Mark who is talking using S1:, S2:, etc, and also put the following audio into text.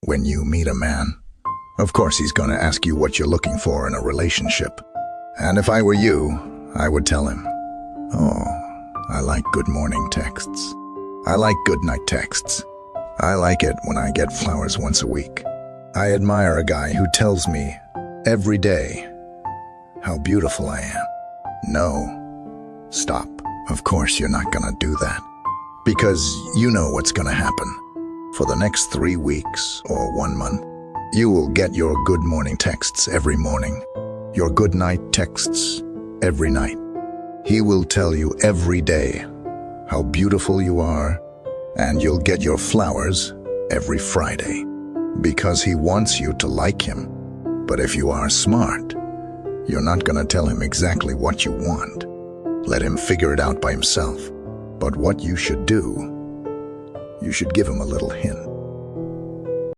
S1: when you meet a man. Of course he's gonna ask you what you're looking for in a relationship. And if I were you, I would tell him, "Oh, I like good morning texts. I like good night texts. I like it when I get flowers once a week. I admire a guy who tells me every day how beautiful I am." No, stop. Of course you're not gonna do that. Because you know what's gonna happen. For the next 3 weeks or 1 month, you will get your good morning texts every morning, your good night texts every night. He will tell you every day how beautiful you are, and you'll get your flowers every Friday, because he wants you to like him. But if you are smart, you're not gonna tell him exactly what you want. Let him figure it out by himself. But what you should do, you should give him a little hint.